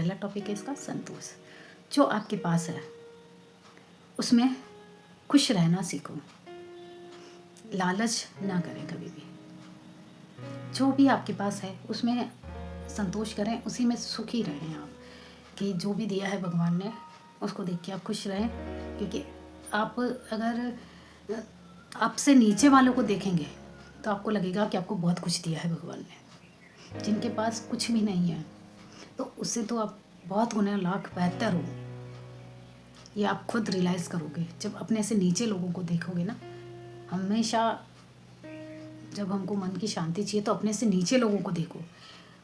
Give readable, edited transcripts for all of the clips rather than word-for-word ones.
पहला टॉपिक है इसका संतोष। जो आपके पास है उसमें खुश रहना सीखो, लालच ना करें कभी भी। जो भी आपके पास है उसमें संतोष करें, उसी में सुखी रहें आप, कि जो भी दिया है भगवान ने उसको देख के आप खुश रहें। क्योंकि आप अगर आपसे नीचे वालों को देखेंगे तो आपको लगेगा कि आपको बहुत कुछ दिया है भगवान ने। जिनके पास कुछ भी नहीं है तो उससे तो आप बहुत गुना लाख बेहतर हो, ये आप खुद रियलाइज़ करोगे जब अपने से नीचे लोगों को देखोगे ना। हमेशा जब हमको मन की शांति चाहिए तो अपने से नीचे लोगों को देखो।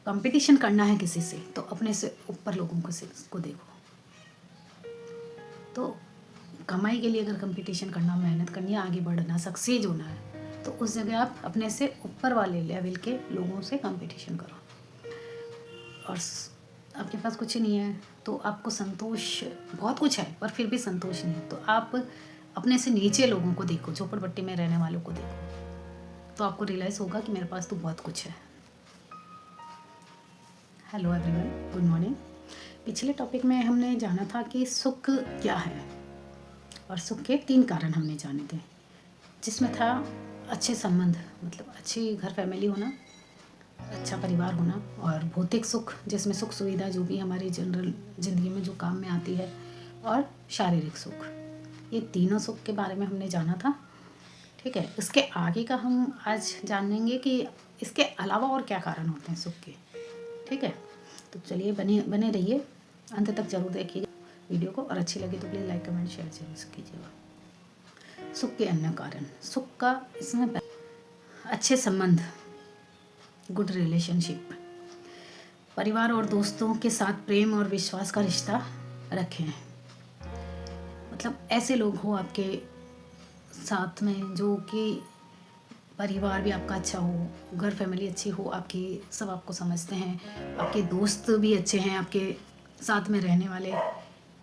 कंपटीशन करना है किसी से तो अपने से ऊपर लोगों को देखो। तो कमाई के लिए अगर कंपटीशन करना, मेहनत करनी है, आगे बढ़ना, सक्सेस होना है, तो उस जगह आप अपने से ऊपर वाले लेवल के लोगों से कंपटीशन करो। और आपके पास कुछ नहीं है तो आपको संतोष, बहुत कुछ है पर फिर भी संतोष नहीं है, तो आप अपने से नीचे लोगों को देखो, झोपड़पट्टी में रहने वालों को देखो, तो आपको रियलाइज़ होगा कि मेरे पास तो बहुत कुछ है। Hello everyone, good morning. पिछले टॉपिक में हमने जाना था कि सुख क्या है, और सुख के 3 कारण हमने जाने थे, जिसमें था अच्छे संबंध, मतलब अच्छी घर फैमिली होना, अच्छा परिवार होना, और भौतिक सुख जिसमें सुख सुविधा जो भी हमारी जनरल ज़िंदगी में जो काम में आती है, और शारीरिक सुख। ये तीनों सुख के बारे में हमने जाना था। ठीक है, इसके आगे का हम आज जानेंगे कि इसके अलावा और क्या कारण होते हैं सुख के। ठीक है, तो चलिए बने रहिए, अंत तक जरूर देखिएगा वीडियो को, और अच्छी लगे तो प्लीज़ लाइक कमेंट शेयर जरूर कीजिएगा। सुख के अन्य कारण, सुख का इसमें अच्छे संबंध, गुड रिलेशनशिप, परिवार और दोस्तों के साथ प्रेम और विश्वास का रिश्ता रखें। मतलब ऐसे लोग हो आपके साथ में जो कि परिवार भी आपका अच्छा हो, घर फैमिली अच्छी हो आपकी, सब आपको समझते हैं, आपके दोस्त भी अच्छे हैं, आपके साथ में रहने वाले,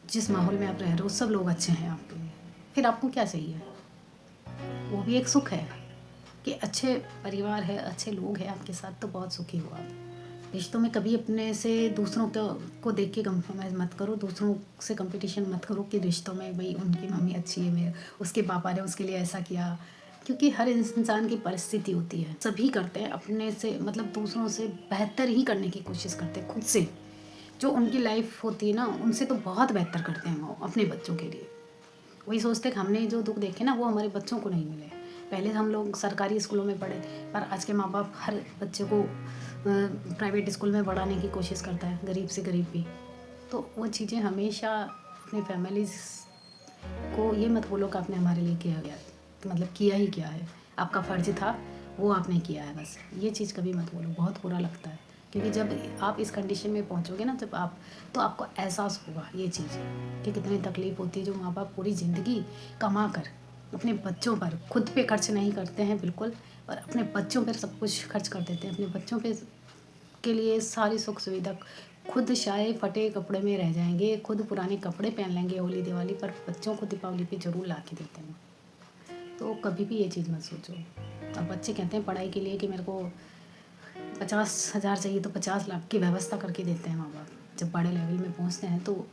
जिस माहौल में आप रह रहे हो सब लोग अच्छे हैं आपके, फिर आपको क्या चाहिए? वो भी एक सुख है कि अच्छे परिवार है, अच्छे लोग हैं आपके साथ, तो बहुत सुखी हो आप। रिश्तों में कभी अपने से दूसरों को देख के कंप्रोमाइज़ मत करो, दूसरों से कंपटीशन मत करो कि रिश्तों में भाई उनकी मम्मी अच्छी है, मेरे उसके पापा ने उसके लिए ऐसा किया। क्योंकि हर इंसान की परिस्थिति होती है, सभी करते हैं अपने से, मतलब दूसरों से बेहतर ही करने की कोशिश करते हैं खुद से। जो उनकी लाइफ होती है ना, उनसे तो बहुत बेहतर करते हैं वो अपने बच्चों के लिए। वही सोचते हैं कि हमने जो दुख देखे ना वो हमारे बच्चों को नहीं मिले। पहले हम लोग सरकारी स्कूलों में पढ़े, पर आज के माँ बाप हर बच्चे को प्राइवेट स्कूल में पढ़ाने की कोशिश करता है, गरीब से गरीब भी। तो वो चीज़ें हमेशा अपनी फैमिलीज को ये मत बोलो कि आपने हमारे लिए किया गया, मतलब किया ही क्या है, आपका फ़र्ज था वो आपने किया है, बस ये चीज़ कभी मत बोलो, बहुत बुरा लगता है। क्योंकि जब आप इस कंडीशन में पहुंचोगे ना, जब आप, तो आपको एहसास होगा ये चीज़ कि कितनी तकलीफ़ होती है। जो माँ बाप पूरी ज़िंदगी कमा कर अपने बच्चों पर, खुद पे खर्च नहीं करते हैं बिल्कुल, पर अपने बच्चों पर सब कुछ खर्च कर देते हैं, अपने बच्चों पे के लिए सारी सुख सुविधा, खुद शायद फटे कपड़े में रह जाएंगे, खुद पुराने कपड़े पहन लेंगे होली दिवाली पर, बच्चों को दीपावली पे ज़रूर ला के देते हैं। तो कभी भी ये चीज़ मत सोचो। अब बच्चे कहते हैं पढ़ाई के लिए कि मेरे को 50,000 चाहिए, तो 50 लाख की व्यवस्था करके देते हैं माँ बाप जब बड़े लेवल में पहुँचते हैं। तो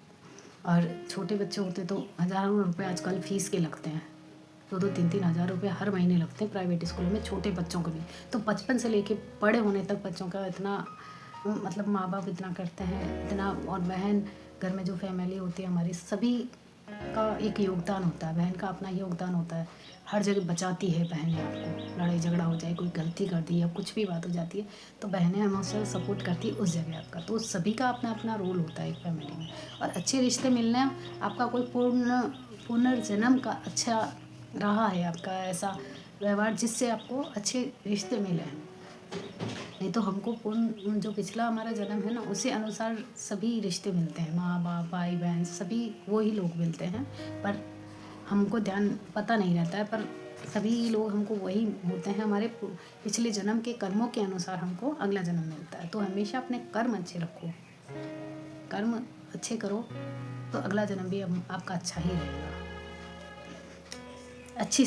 और छोटे बच्चे होते तो हज़ारों रुपए आजकल फ़ीस के लगते हैं, 2-2 3-3 हज़ार रुपये हर महीने लगते हैं प्राइवेट स्कूलों में, छोटे बच्चों को भी। तो बचपन से लेके बड़े होने तक बच्चों का इतना, मतलब माँ बाप इतना करते हैं, इतना। और बहन, घर में जो फैमिली होती है हमारी, सभी का एक योगदान होता है, बहन का अपना योगदान होता है। हर जगह बचाती है बहनें आपको, लड़ाई झगड़ा हो जाए, कोई गलती कर दी या कुछ भी बात हो जाती है तो बहनें हमेशा सपोर्ट करती है उस जगह आपका। तो सभी का अपना अपना रोल होता है एक फैमिली में। और अच्छे रिश्ते मिलने, आपका कोई पुनर्जन्म का अच्छा रहा है आपका ऐसा व्यवहार जिससे आपको अच्छे रिश्ते मिले हैं। नहीं तो हमको जो पिछला हमारा जन्म है ना, उसी अनुसार सभी रिश्ते मिलते हैं, माँ बाप भाई बहन सभी वही लोग मिलते हैं, पर हमको ध्यान पता नहीं रहता है। पर सभी लोग हमको वही होते हैं, हमारे पिछले जन्म के कर्मों के अनुसार हमको अगला जन्म मिलता है। तो हमेशा अपने कर्म अच्छे रखो, कर्म अच्छे करो तो अगला जन्म भी आपका अच्छा ही रहेगा। अच्छी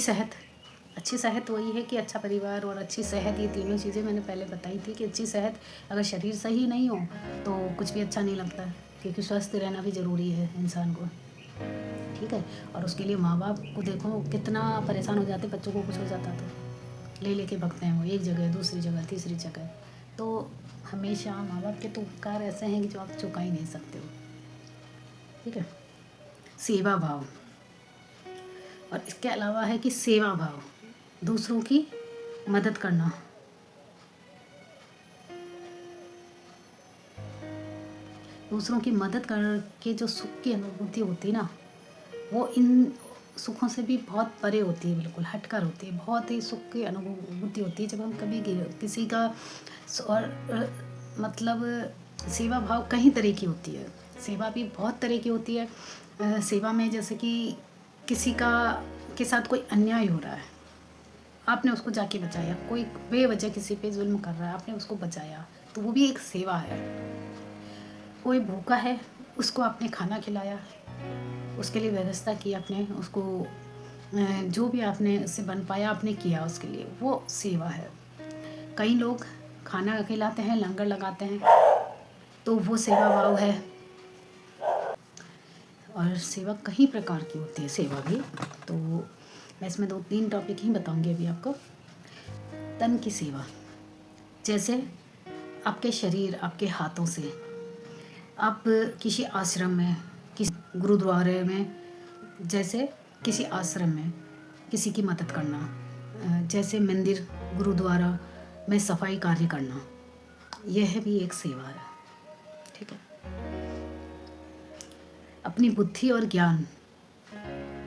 सेहत वही है कि अच्छा परिवार और अच्छी सेहत, ये तीनों चीज़ें मैंने पहले बताई थी कि अच्छी सेहत, अगर शरीर सही नहीं हो तो कुछ भी अच्छा नहीं लगता है। क्योंकि स्वस्थ रहना भी ज़रूरी है इंसान को, ठीक है। और उसके लिए माँ बाप को देखो कितना परेशान हो जाते, बच्चों को कुछ हो जाता तो ले लेके भगते हैं वो, एक जगह दूसरी जगह तीसरी जगह। तो हमेशा माँ बाप के तो उपकार ऐसे हैं कि जो आप चुका ही नहीं सकते हो, ठीक है। सेवा भाव, और इसके अलावा है कि सेवा भाव, दूसरों की मदद करना, दूसरों की मदद करके जो सुख की अनुभूति होती है ना, वो इन सुखों से भी बहुत परे होती है, बिल्कुल हटकर होती है। बहुत ही सुख की अनुभूति होती है जब हम कभी किसी का और मतलब सेवा भाव कई तरह की होती है। सेवा भी बहुत तरह की होती है। सेवा में जैसे कि किसी का के साथ कोई अन्याय हो रहा है, आपने उसको जाके बचाया, कोई बेवजह किसी पे जुल्म कर रहा है, आपने उसको बचाया, तो वो भी एक सेवा है। कोई भूखा है, उसको आपने खाना खिलाया, उसके लिए व्यवस्था की आपने, उसको जो भी आपने उससे बन पाया आपने किया उसके लिए, वो सेवा है। कई लोग खाना खिलाते हैं, लंगर लगाते हैं, तो वो सेवा भाव है। और सेवा कई प्रकार की होती है सेवा भी, तो मैं इसमें 2-3 टॉपिक ही बताऊंगी अभी आपको। तन की सेवा, जैसे आपके शरीर, आपके हाथों से आप किसी आश्रम में, किसी गुरुद्वारे में, जैसे किसी आश्रम में किसी की मदद करना, जैसे मंदिर गुरुद्वारा में सफाई कार्य करना, यह भी एक सेवा है, ठीक है। अपनी बुद्धि और ज्ञान,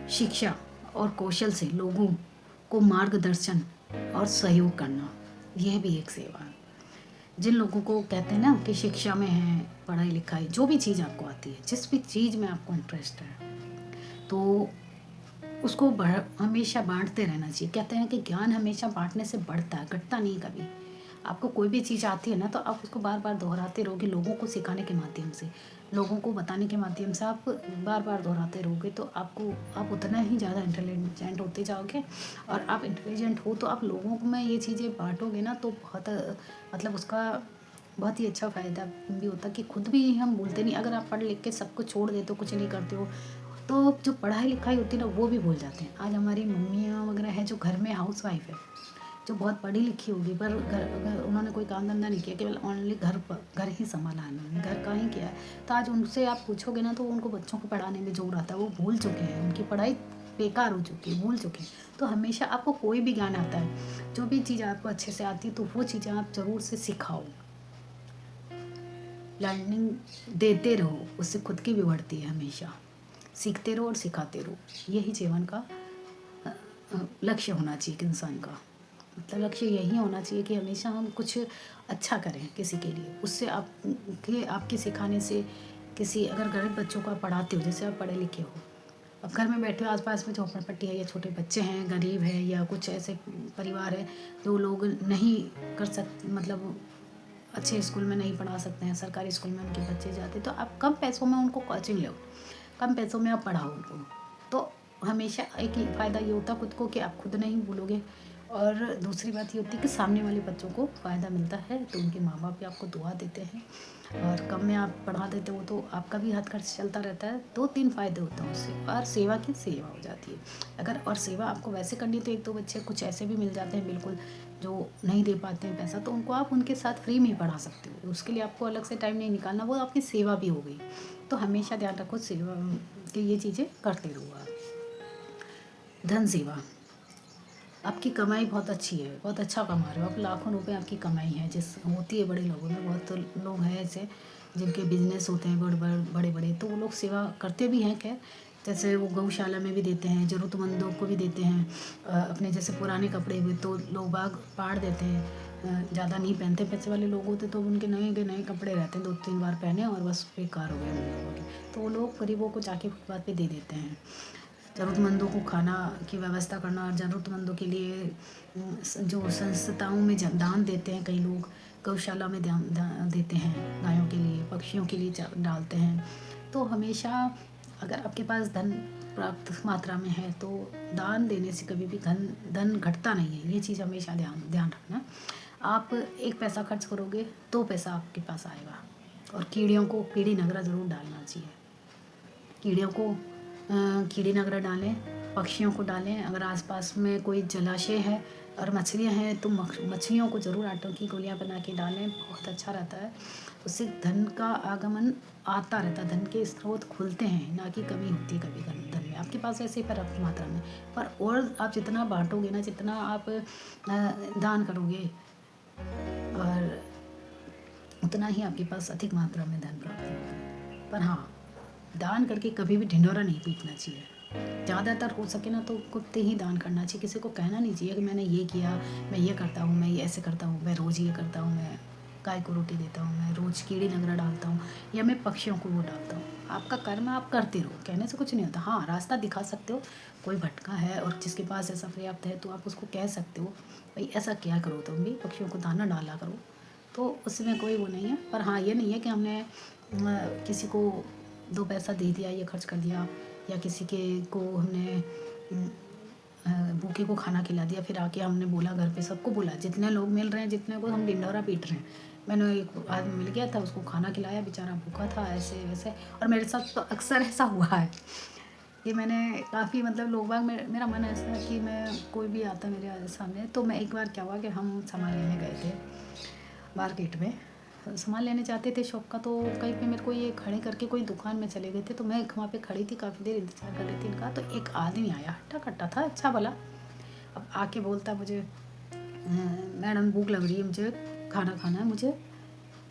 शिक्षा और कौशल से लोगों को मार्गदर्शन और सहयोग करना, यह भी एक सेवा है। जिन लोगों को कहते हैं ना कि शिक्षा में है, पढ़ाई लिखाई, जो भी चीज़ आपको आती है, जिस भी चीज़ में आपको इंटरेस्ट है, तो उसको हमेशा बांटते रहना चाहिए। कहते हैं कि ज्ञान हमेशा बांटने से बढ़ता है, घटता नहीं कभी। आपको कोई भी चीज़ आती है ना, तो आप उसको बार बार दोहराते रहोगे, लोगों को सिखाने के माध्यम से, लोगों को बताने के माध्यम से आप बार बार दोहराते रहोगे, तो आप उतना ही ज़्यादा इंटेलिजेंट होते जाओगे। और आप इंटेलिजेंट हो तो आप लोगों में ये चीज़ें बांटोगे ना, तो बहुत मतलब उसका बहुत ही अच्छा फ़ायदा भी होता है कि खुद भी हम भूलते नहीं। अगर आप पढ़ लिख के सब कुछ छोड़ देते हो, कुछ नहीं करते हो, तो जो पढ़ाई लिखाई होती है ना, वो भी भूल जाते हैं। आज हमारी मम्मियाँ वगैरह हैं जो घर में हाउस वाइफ है, जो बहुत पढ़ी लिखी होगी, पर घर उन्होंने कोई काम धंधा नहीं किया, केवल ओनली घर ही संभाला है, उन्होंने घर का ही किया है। तो आज उनसे आप पूछोगे ना, तो उनको बच्चों को पढ़ाने में जोर आता है, वो भूल चुके हैं, उनकी पढ़ाई बेकार हो चुकी है, भूल चुके हैं। तो हमेशा आपको कोई भी ज्ञान आता है, जो भी चीज़ आपको अच्छे से आती है, तो वो चीज़ें आप ज़रूर से सिखाओ। लर्निंग देते रहो, उससे खुद की भी बढ़ती है। हमेशा सीखते रहो और सिखाते रहो, यही जीवन का लक्ष्य होना चाहिए एक इंसान का। मतलब लक्ष्य यही होना चाहिए कि हमेशा हम कुछ अच्छा करें किसी के लिए। उससे आपके सिखाने से किसी, अगर गरीब बच्चों को आप पढ़ाते हो, जैसे आप पढ़े लिखे हो, अब घर में बैठे हो, आसपास में झोपड़पट्टी है या छोटे बच्चे हैं, गरीब है, या कुछ ऐसे परिवार है जो लोग नहीं कर सकते, मतलब अच्छे स्कूल में नहीं पढ़ा सकते हैं, सरकारी स्कूल में उनके बच्चे जाते, तो आप कम पैसों में उनको कोचिंग लो, कम पैसों में आप पढ़ाओ उनको। तो हमेशा एक ही फ़ायदा ये होता है खुद को, कि आप खुद नहीं भूलोगे, और दूसरी बात ये होती है कि सामने वाले बच्चों को फ़ायदा मिलता है, तो उनके माँ बाप भी आपको दुआ देते हैं, और कम में आप पढ़ा देते हो तो आपका भी हाथ खर्च चलता रहता है। 2-3 फ़ायदे होते हैं उससे, और सेवा की सेवा हो जाती है। अगर और सेवा आपको वैसे करनी है, तो 1-2 बच्चे कुछ ऐसे भी मिल जाते हैं बिल्कुल जो नहीं दे पाते हैं पैसा, तो उनको आप उनके साथ फ्री में ही पढ़ा सकते हो, उसके लिए आपको अलग से टाइम नहीं निकालना, वो आपकी सेवा भी हो गई। तो हमेशा ध्यान रखो सेवा कि ये चीज़ें करते रहो आप। धन सेवा, आपकी कमाई बहुत अच्छी है, बहुत अच्छा कमा रहे हो आप, लाखों रुपए आपकी कमाई है, जिस होती है बड़े लोगों में। बहुत लोग हैं ऐसे जिनके बिजनेस होते हैं बड़े बड़े, तो वो लोग सेवा करते भी हैं। खैर, जैसे वो गौशाला में भी देते हैं, ज़रूरतमंदों को भी देते हैं। अपने जैसे पुराने कपड़े हुए तो लोग बाग फाड़ देते हैं, ज़्यादा नहीं पहनते, पैसे वाले लोग होते तो उनके नए के नए कपड़े रहते हैं, 2-3 बार पहने और बस बेकार हो गए उन लोगों के, तो वो लोग गरीबों को जाके फुटपाथ पे दे देते हैं। ज़रूरतमंदों को खाना की व्यवस्था करना, और ज़रूरतमंदों के लिए जो संस्थाओं में दान देते हैं, कई लोग गौशाला में दान देते हैं, गायों के लिए, पक्षियों के लिए डालते हैं। तो हमेशा अगर आपके पास धन प्राप्त मात्रा में है, तो दान देने से कभी भी धन घटता नहीं है, ये चीज़ हमेशा ध्यान ध्यान रखना। आप 1 पैसा खर्च करोगे, 2 पैसा आपके पास आएगा, और कीड़ियों को कीड़ी नगरा ज़रूर डालना चाहिए। कीड़ियों को कीड़ी नगरा डालें, पक्षियों को डालें। अगर आसपास में कोई जलाशय है और मछलियाँ हैं तो मछलियों को ज़रूर आटों की गोलियाँ बना के डालें, बहुत अच्छा रहता है। उससे धन का आगमन आता रहता है, धन के स्रोत खुलते हैं, ना कि कमी होती है कभी धन में। आपके पास ऐसे ही पर्याप्त मात्रा में, पर और आप जितना बांटोगे ना, जितना आप दान करोगे, और उतना ही आपके पास अधिक मात्रा में धन प्राप्त होगा। पर हाँ, दान करके कभी भी ढिंढोरा नहीं पीटना चाहिए। ज़्यादातर हो सके ना तो कुत्ते ही दान करना चाहिए। किसी को कहना नहीं चाहिए कि मैंने ये किया, मैं ये करता हूँ, मैं ये ऐसे करता हूँ, मैं रोज़ ये करता हूँ, मैं गाय को रोटी देता हूँ, मैं रोज़ कीड़ी नगरा डालता हूँ, या मैं पक्षियों को वो डालता हूँ। आपका कर्म आप करते रहो, कहने से कुछ नहीं होता। हाँ, रास्ता दिखा सकते हो। कोई भटका है और जिसके पास ऐसा पर्याप्त है तो आप उसको कह सकते हो, भाई ऐसा क्या करो, तुम भी पक्षियों को दाना डाला करो। तो उसमें कोई वो नहीं है। पर हाँ, ये नहीं है कि हमने किसी को 2 पैसा दे दिया, ये खर्च कर दिया, या किसी के को हमने भूखे को खाना खिला दिया, फिर आके हमने बोला घर पे सबको बोला, जितने लोग मिल रहे हैं, जितने को हम ढिंढोरा पीट रहे हैं। मैंने एक आदमी मिल गया था, उसको खाना खिलाया, बेचारा भूखा था, ऐसे वैसे। और मेरे साथ तो अक्सर ऐसा हुआ है कि मैंने काफ़ी मतलब लोग बाग में, मेरा मन ऐसा है कि मैं कोई भी आता मेरे सामने, तो मैं एक बार क्या हुआ कि हम सामान लेने गए थे मार्केट में, सामान लेने जाते थे शॉप का। तो कहीं पे मेरे को ये खड़े करके कोई दुकान में चले गए थे, तो मैं वहाँ पे खड़ी थी, काफ़ी देर इंतज़ार कर रही थी इनका। तो एक आदमी आया, हट्टा कट्टा था, अच्छा भला। अब आके बोलता मुझे, मैडम भूख लग रही है, मुझे खाना खाना है, मुझे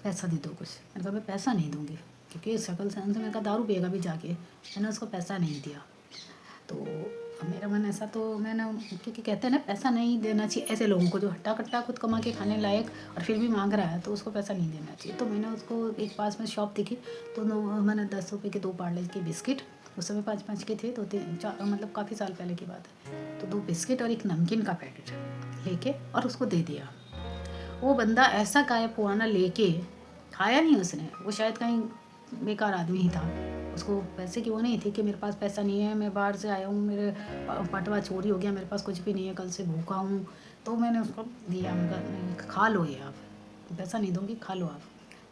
पैसा दे दो कुछ। मैंने कहा मैं पैसा नहीं दूँगी, क्योंकि शक्ल से मैंने कहा दारू पिएगा भी जाके। मैंने उसको पैसा नहीं दिया। तो अब मेरा मन ऐसा, तो मैंने, क्योंकि कहते हैं ना पैसा नहीं देना चाहिए ऐसे लोगों को जो हट्टा कट्टा खुद कमा के खाने लायक और फिर भी मांग रहा है, तो उसको पैसा नहीं देना चाहिए। तो मैंने उसको, एक पास में शॉप दिखी, तो मैंने 10 रुपये के 2 पार्ले के बिस्किट, उस समय 5-5 के थे, तो 3-4, मतलब काफ़ी साल पहले की बात है, तो 2 बिस्किट और एक नमकीन का पैकेट लेके और उसको दे दिया। वो बंदा ऐसा गायब हुआ ना, लेके खाया नहीं उसने। वो शायद कहीं बेकार आदमी ही था, उसको पैसे की वो नहीं थी कि मेरे पास पैसा नहीं है, मैं बाहर से आया हूँ, मेरे पटवा चोरी हो गया, मेरे पास कुछ भी नहीं है, कल से भूखा हूँ। तो मैंने उसको दिया, मैं कहा नहीं, खा लो ये, आप पैसा नहीं दूँगी, खा लो आप।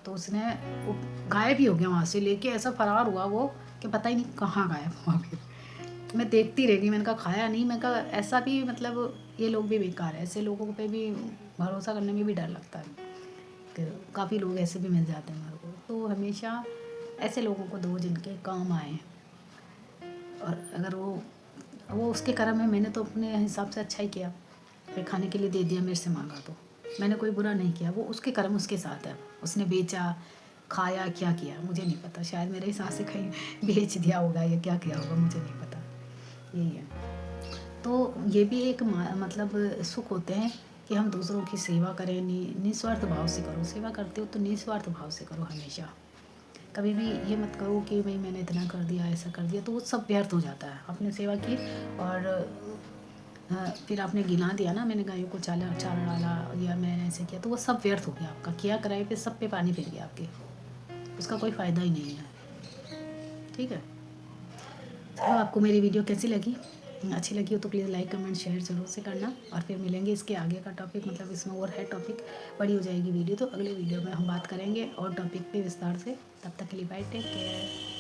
तो उसने वो गायब ही हो गया वहाँ से, लेके ऐसा फरार हुआ वो कि पता ही नहीं कहाँ गायब हुआ। फिर मैं देखती रह गई, मैंने कहा खाया नहीं। मैं कहा ऐसा भी, मतलब ये लोग भी बेकार है, ऐसे लोगों पे भी भरोसा करने में भी डर लगता है कि काफ़ी लोग ऐसे भी मिल जाते हैं मेरे को। तो हमेशा ऐसे लोगों को दो जिनके काम आए, और अगर वो उसके कर्म है। मैंने तो अपने हिसाब से अच्छा ही किया, फिर खाने के लिए दे दिया, मेरे से मांगा तो मैंने कोई बुरा नहीं किया। वो उसके कर्म उसके साथ है, उसने बेचा, खाया, क्या किया मुझे नहीं पता। शायद मेरे हिसाब से कहीं बेच दिया होगा या क्या किया होगा, मुझे नहीं पता। यही है। तो ये भी एक मतलब सुख होते हैं कि हम दूसरों की सेवा करें, निस्वार्थ भाव से करो। सेवा करते हो तो निस्वार्थ भाव से करो हमेशा। कभी भी ये मत करो कि भाई मैंने इतना कर दिया, ऐसा कर दिया, तो वो सब व्यर्थ हो जाता है। आपने सेवा की और फिर आपने गिना दिया ना, मैंने गायों को चारा डाला या मैंने ऐसे किया, तो वो सब व्यर्थ हो गया आपका। किया कराए पे सब पे पानी फिर गया आपके, उसका कोई फ़ायदा ही नहीं है। ठीक है। चलो, आपको मेरी वीडियो कैसी लगी? अच्छी लगी हो तो प्लीज़ लाइक, कमेंट, शेयर ज़रूर से करना। और फिर मिलेंगे इसके आगे का टॉपिक, मतलब इसमें और है टॉपिक, बड़ी हो जाएगी वीडियो, तो अगले वीडियो में हम बात करेंगे और टॉपिक पे विस्तार से। तब तक के लिए बाय, टेक केयर।